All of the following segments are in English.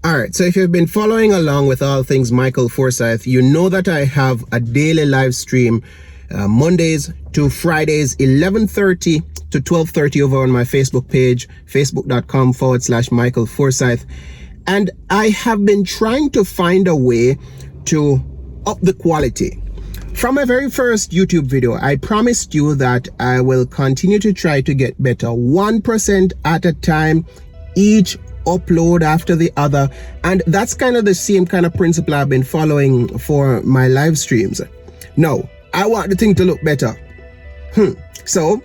All right, so if you've been following along with all things Mical Forsythe, you know that I have a daily live stream Mondays to Fridays, 11:30 to 12:30 over on my Facebook page, facebook.com/Mical Forsythe. And I have been trying to find a way to up the quality. From my very first YouTube video, I promised you that I will continue to try to get better 1% at a time, each upload after the other. And that's kind of the same kind of principle I've been following for my live streams. No, I want the thing to look better. So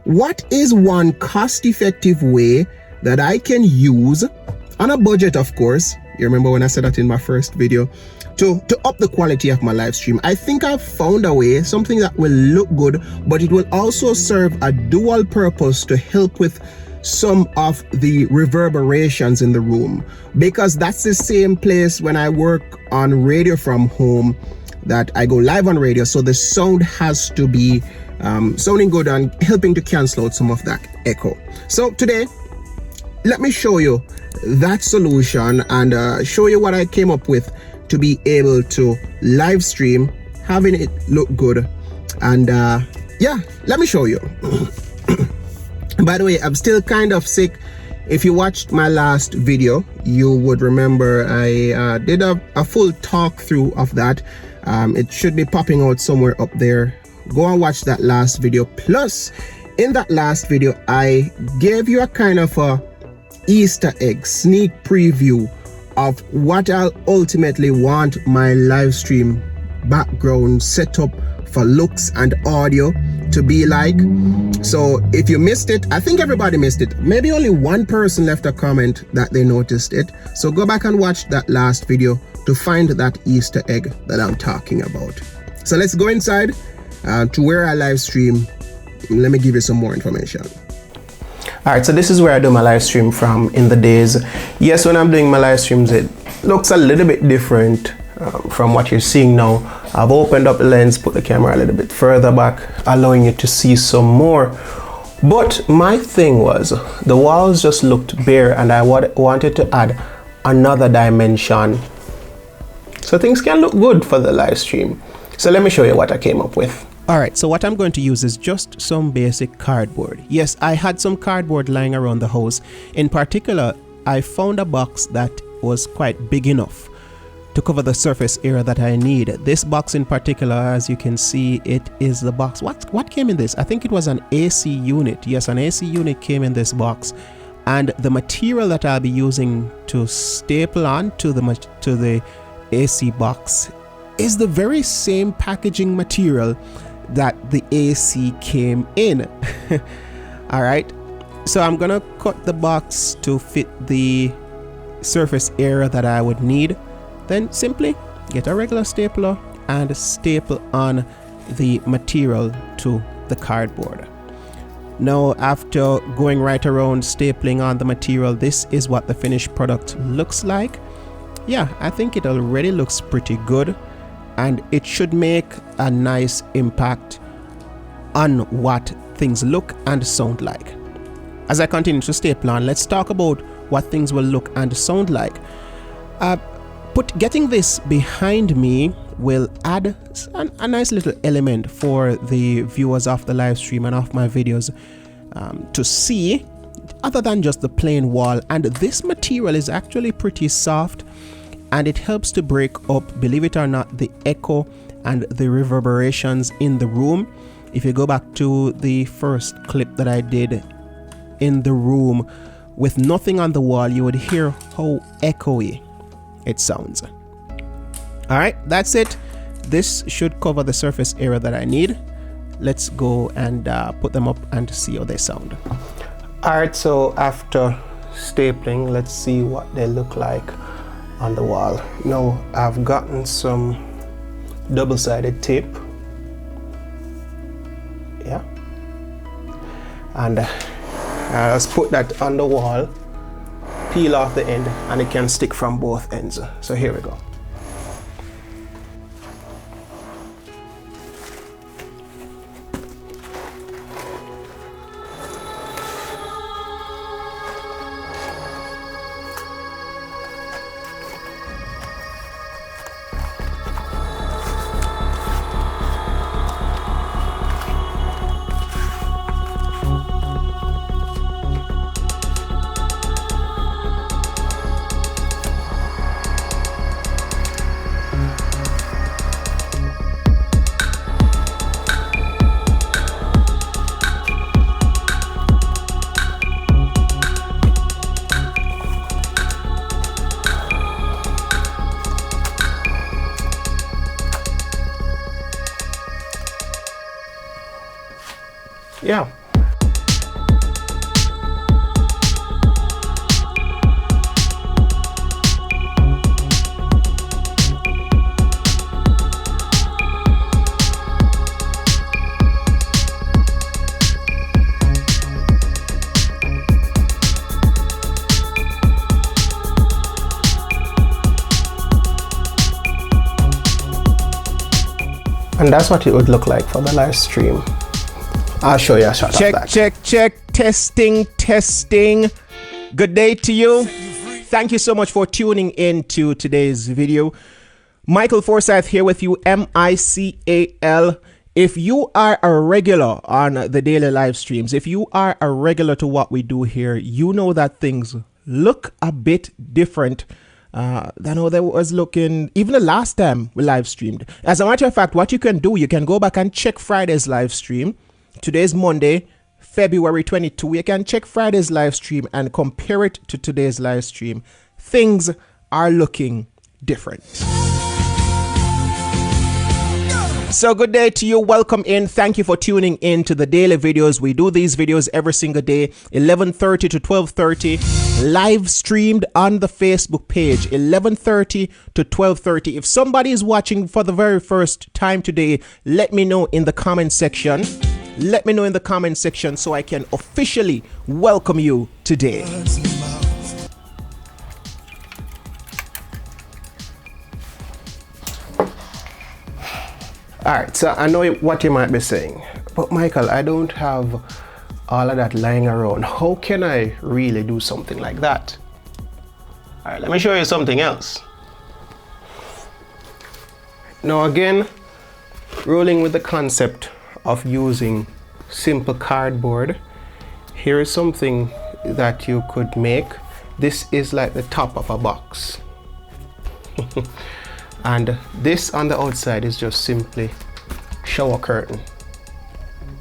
what is one cost-effective way that I can use, on a budget of course, you remember when I said that in my first video, to up the quality of my live stream? I think I've found a way, something that will look good, but it will also serve a dual purpose to help with some of the reverberations in the room, because that's the same place when I work on radio from home that I go live on radio, so the sound has to be sounding good and helping to cancel out some of that echo. So today, let me show you that solution and show you what I came up with to be able to live stream, having it look good. And yeah, let me show you. By the way, I'm still kind of sick. If you watched my last video, you would remember I did a full talk through of that. It should be popping out somewhere up there. Go and watch that last video. Plus, in that last video, I gave you a kind of a Easter egg sneak preview of what I'll ultimately want my live stream background setup for looks and audio to be like. So if you missed it, I think everybody missed it. Maybe only one person left a comment that they noticed it. So go back and watch that last video to find that Easter egg that I'm talking about. So let's go inside to where I live stream. Let me give you some more information. All right, so this is where I do my live stream from in the days. Yes, when I'm doing my live streams, it looks a little bit different from what you're seeing now. I've opened up the lens, put the camera a little bit further back, allowing you to see some more. But my thing was, the walls just looked bare and I wanted to add another dimension so things can look good for the live stream. So let me show you what I came up with. Alright, so what I'm going to use is just some basic cardboard. Yes, I had some cardboard lying around the house. In particular, I found a box that was quite big enough to cover the surface area that I need. This box in particular, as you can see, it is the box. What came in this? I think it was an AC unit. Yes, an AC unit came in this box. And the material that I'll be using to staple on to the AC box is the very same packaging material that the AC came in. All right, so I'm gonna cut the box to fit the surface area that I would need, then simply get a regular stapler and staple on the material to the cardboard. Now, after going right around stapling on the material, this is what the finished product looks like. Yeah, I think it already looks pretty good, and it should make a nice impact on what things look and sound like. As I continue to staple on, let's talk about what things will look and sound like. Getting this behind me will add a nice little element for the viewers of the live stream and of my videos to see, other than just the plain wall. And this material is actually pretty soft, and it helps to break up, believe it or not, the echo and the reverberations in the room. If you go back to the first clip that I did in the room with nothing on the wall, you would hear how echoey it sounds. All right, that's it. This should cover the surface area that I need. Let's go and put them up and see how they sound. All right, so after stapling, let's see what they look like on the wall. Now, I've gotten some double-sided tape. Yeah. And let's put that on the wall, peel off the end, and it can stick from both ends. So here we go. yeah. And that's what it would look like for the live stream. I'll show you a shot of that. Check. Testing. Good day to you. Thank you so much for tuning in to today's video. Mical Forsythe here with you, Mical. If you are a regular on the daily live streams, if you are a regular to what we do here, you know that things look a bit different than how they was looking even the last time we live streamed. As a matter of fact, what you can do, you can go back and check Friday's live stream. Today's Monday, February 22. You can check Friday's live stream and compare it to today's live stream. Things are looking different. So good day to you. Welcome in. Thank you for tuning in to the daily videos. We do these videos every single day, 11:30 to 12:30, live streamed on the Facebook page, 11:30 to 12:30. If somebody is watching for the very first time today, let me know in the comment section. Let me know in the comment section so I can officially welcome you today. All right, so I know what you might be saying, but Mical, I don't have all of that lying around. How can I really do something like that? All right, let me show you something else. Now again, rolling with the concept of using simple cardboard, here is something that you could make. This is like the top of a box. And this on the outside is just simply shower curtain,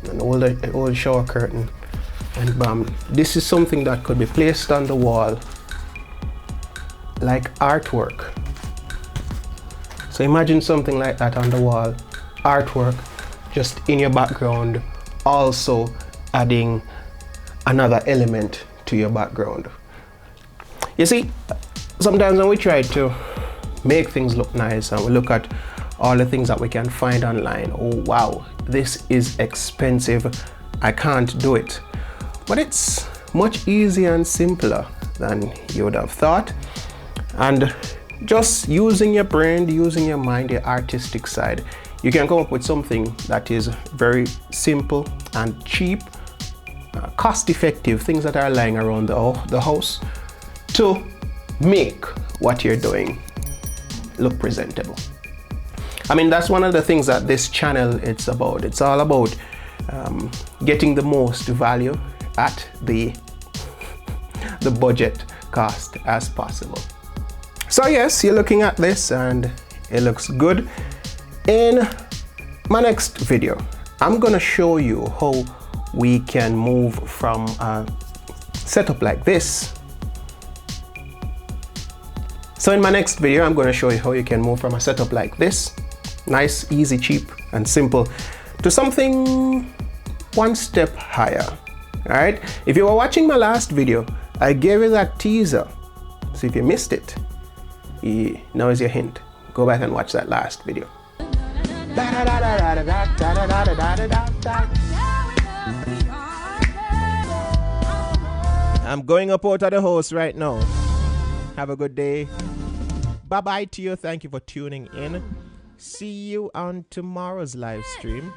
an old shower curtain, and bam, this is something that could be placed on the wall like artwork. So imagine something like that on the wall, artwork just in your background, also adding another element to your background. You see, sometimes when we try to make things look nice and we look at all the things that we can find online, oh wow, this is expensive, I can't do it. But it's much easier and simpler than you would have thought. And just using your brain, using your mind, your artistic side, you can come up with something that is very simple and cheap, cost effective, things that are lying around the house, to make what you're doing look presentable. I mean, that's one of the things that this channel it's about. It's all about getting the most value at the budget cost as possible. So yes, you're looking at this and it looks good. In my next video, I'm gonna show you how we can move from a setup like this. So in my next video, I'm going to show you how you can move from a setup like this, nice, easy, cheap, and simple, to something one step higher. All right. If you were watching my last video, I gave you that teaser. So if you missed it, now is your hint. Go back and watch that last video. I'm going up out of the house right now. Have a good day. Bye bye to you. Thank you for tuning in. See you on tomorrow's live stream.